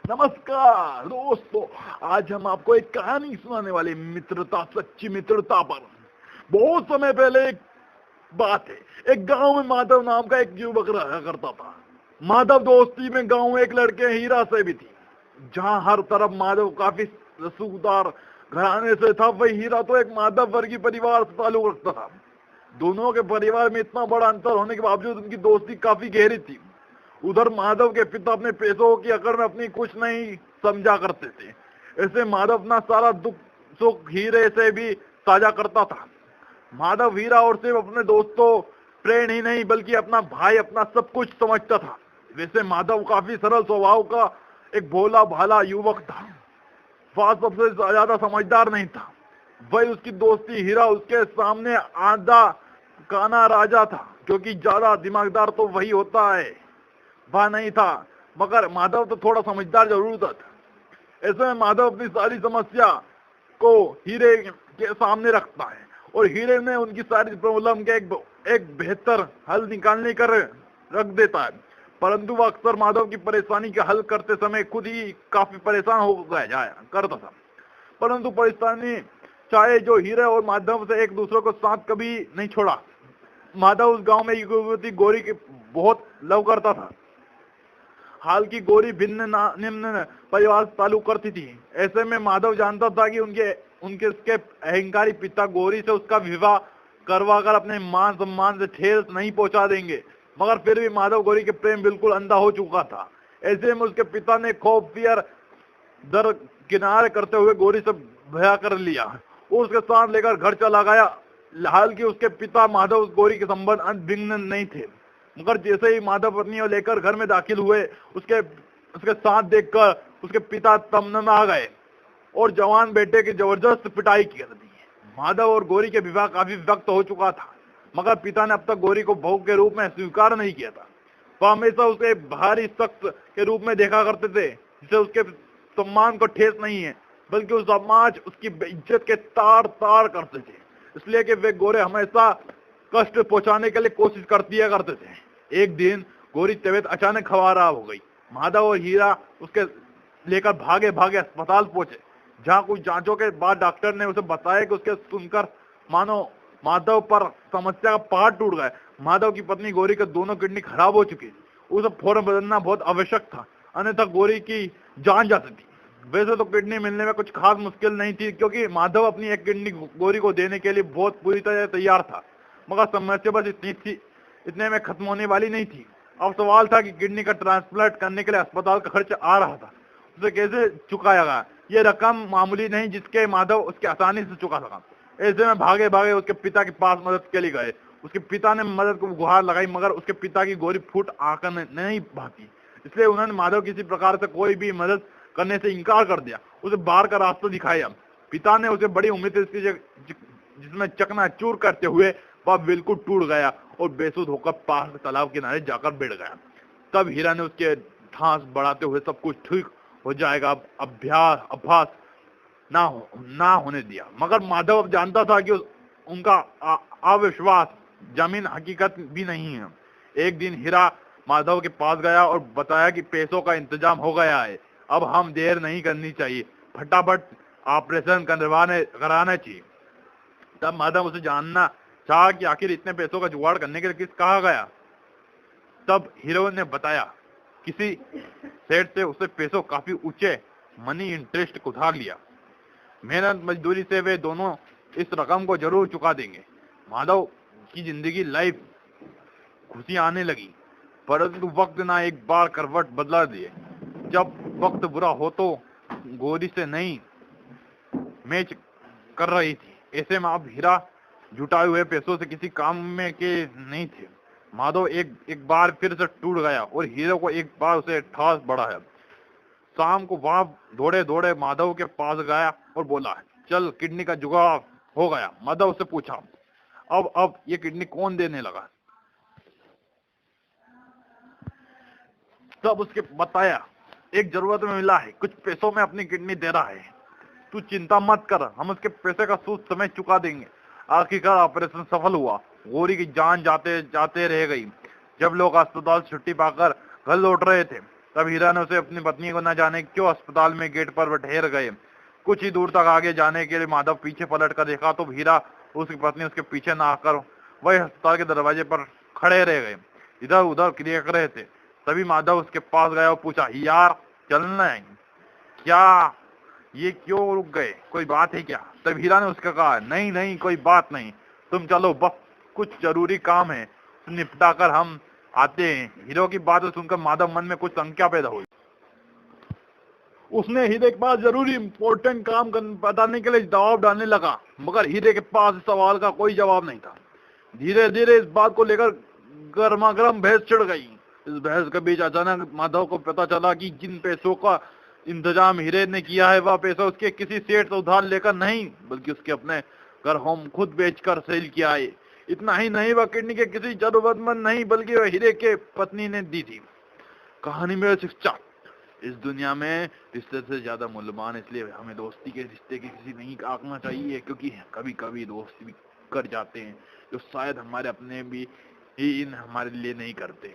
नमस्कार दोस्तों, आज हम आपको एक कहानी सुनाने वाले मित्रता, सच्ची मित्रता पर। बहुत समय पहले एक बात है। एक गांव में माधव नाम का एक युवक रहा करता था। माधव दोस्ती में गांव में एक लड़के हीरा से भी थी। जहां हर तरफ माधव काफी रसूखदार घराने से था, वही हीरा तो एक माधव वर्गीय परिवार से ताल्लुक रखता था। दोनों के परिवार में इतना बड़ा अंतर होने के बावजूद उनकी दोस्ती काफी गहरी थी। उधर माधव के पिता अपने पैसों की अकड़ में अपनी कुछ नहीं समझा करते थे। ऐसे माधव अपना सारा दुख सुख हीरे से भी साझा करता था। माधव हीरा और सिर्फ अपने दोस्तों प्रेम ही नहीं बल्कि अपना भाई, अपना सब कुछ समझता था। वैसे माधव काफी सरल स्वभाव का एक भोला भाला युवक था। वह सबसे ज्यादा समझदार नहीं था। वही उसकी दोस्ती हीरा उसके सामने आधा काना राजा था, क्योंकि ज्यादा दिमागदार तो वही होता है। वह नहीं था, मगर माधव तो थोड़ा समझदार जरूर था। ऐसे में माधव अपनी सारी समस्या को हीरे के सामने रखता है और हीरे ने उनकी सारी प्रॉब्लम के एक बेहतर हल निकालने कर रख देता है। परंतु वह अक्सर माधव की परेशानी का हल करते समय खुद ही काफी परेशान हो जाया करता था। परंतु परेशानी चाहे जो हीरे और माधव से एक दूसरे को साथ कभी नहीं छोड़ा। माधव उस गांव में युवती गौरी के बहुत लव करता था। हाल की गौरी निम्न परिवार से ताल्लुक करती थी। ऐसे में माधव जानता था कि उसके अहंकारी पिता गौरी से उसका विवाह करवाकर अपने मान सम्मान से ठेस नहीं पहुंचा देंगे, मगर फिर भी माधव गौरी के प्रेम बिल्कुल अंधा हो चुका था। ऐसे में उसके पिता ने खौफ फियर दर किनारे करते हुए गौरी से ब्याह कर लिया और उसके साथ लेकर घर चला गया। हाल की उसके पिता माधव गौरी के संबंध अनभिन्न नहीं थे, मगर जैसे ही माधव पत्नी और लेकर घर में दाखिल हुए, उसके साथ देखकर उसके पिता तमना गए और जवान बेटे की जबरदस्त पिटाई कर दी। माधव और गौरी के विवाह काफी वक्त हो चुका था, मगर पिता ने अब तक गौरी को बहू के रूप में स्वीकार नहीं किया था। वह हमेशा उसे भारी सख्त के रूप में देखा करते थे, जिसे उसके सम्मान को ठेस नहीं है बल्कि उस समाज उसकी इज्जत के तार तार करते थे, इसलिए कि वे गौरी हमेशा कष्ट पहुंचाने के लिए कोशिश करते थे। एक दिन गौरी तबीयत अचानक खराब हो गई। माधव और हीरा उसके लेकर भागे भागे अस्पताल पहुंचे, जहां कुछ जांचों के बाद डॉक्टर ने उसे बताया कि उसके सुनकर मानो माधव पर समस्या का पहाड़ टूट गया। माधव की पत्नी गौरी के दोनों किडनी खराब हो चुकी थी। उसे फौरन बदलना बहुत आवश्यक था, अन्यथा गौरी की जान जाती थी। वैसे तो किडनी मिलने में कुछ खास मुश्किल नहीं थी, क्योंकि माधव अपनी एक किडनी गौरी को देने के लिए बहुत पूरी तरह तैयार था, मगर समस्या बस इतने में खत्म होने वाली नहीं थी। अब सवाल था कि किडनी का ट्रांसप्लांट करने के लिए अस्पताल का खर्च आ रहा था, उसे कैसे चुकाया गया। ये रकम मामूली नहीं जिसके माधव उसके आसानी से चुका सका। ऐसे में भागे भागे उसके पिता के पास मदद के लिए गए। उसके पिता ने मदद को गुहार लगाई, मगर उसके पिता की गौरी फूट आकर नहीं भागी, इसलिए उन्होंने माधव किसी प्रकार से कोई भी मदद करने से इनकार कर दिया। उसे बाहर का रास्ता दिखाया। पिता ने उसे बड़ी उम्मीद थी जिसमें चकनाचूर करते हुए वह बिल्कुल टूट गया और बेसुध होकर पास के तालाब किनारे जाकर बैठ गया। तब हीरा ने उसके ठास बढ़ाते हुए सब कुछ ठीक हो जाएगा, अभ्यास ना होने दिया। मगर माधव अब जानता था कि उनका अविश्वास जमीन हकीकत भी नहीं है। एक दिन हीरा माधव के पास गया और बताया कि पैसों का इंतजाम हो गया है, अब हम देर नहीं करनी चाहिए, फटाफट ऑपरेशन कराना चाहिए। तब माधव उसे जानना चाहा कि आखिर इतने पैसों का जुगाड़ करने के लिए किस कहा गया। तब हीरो ने बताया किसी सेठ से उसे पैसों काफी ऊंचे मनी इंटरेस्ट को उधार लिया। मेहनत मजदूरी से वे दोनों इस रकम को जरूर चुका देंगे। माधव की जिंदगी लाइफ खुशियां आने लगी, परंतु वक्त ना एक बार करवट बदला दिए। जब वक्त बुरा हो तो गौरी से नहीं मैच कर रही थी। ऐसे में अब हीरा जुटाए हुए पैसों से किसी काम में के नहीं थे। माधव एक बार फिर से टूट गया और हीरो को एक बार उसे ठास बढ़ाया। शाम को वहां दौड़े दौड़े माधव के पास गया और बोला, चल किडनी का जुगाड़ हो गया। माधव से पूछा, अब ये किडनी कौन देने लगा। तब उसके बताया, एक जरूरत में मिला है, कुछ पैसों में अपनी किडनी दे रहा है, तू चिंता मत कर, हम उसके पैसे का सूद समय चुका देंगे। आखिरकार ऑपरेशन सफल हुआ। गौरी की जान जाते जाते रह गई। जब लोग अस्पताल छुट्टी पाकर घर लौट रहे थे, तब हीरा ने उसे अपनी पत्नी को न जाने क्यों अस्पताल में गेट पर ठहर गए। कुछ ही दूर तक आगे जाने के लिए माधव पीछे पलट कर देखा तो हीरा उसकी पत्नी उसके पीछे न आकर वही अस्पताल के दरवाजे पर खड़े रह गए, इधर उधर देख रहे थे। तभी माधव उसके पास गया और पूछा, यार चलना है क्या, ये क्यों रुक गए, कोई बात है क्या? तब हीरा ने उसका कहा, नहीं नहीं कोई बात नहीं, तुम चलो, बस कुछ जरूरी काम है, निपटा कर हम आते हैं। हीरो की बात सुनकर माधव मन में कुछ शंका पैदा हुई। उसने हीरे के पास जरूरी इंपॉर्टेंट काम बताने के लिए दबाव डालने लगा, मगर हीरे के पास इस सवाल का कोई जवाब नहीं था। धीरे धीरे इस बात को लेकर गर्मा गर्म बहस छिड़ गई। इस बहस के बीच अचानक माधव को पता चला कि जिन पैसों का इंतजाम हीरे ने किया है वह पैसा उसके किसी सेठ से उधार लेकर नहीं, बल्कि उसके अपने घर होम खुद बेचकर सेल किया है। इतना ही नहीं, वह किडनी के किसी जरूरतमंद नहीं बल्कि वह हीरे के पत्नी ने दी थी। कहानी में शिक्षा, इस दुनिया में रिश्ते से ज्यादा मूल्यवान, इसलिए हमें दोस्ती के रिश्ते की किसी नहीं आंकना चाहिए, क्योंकि कभी कभी दोस्ती भी कर जाते हैं जो शायद हमारे अपने भी ही इन हमारे लिए नहीं करते।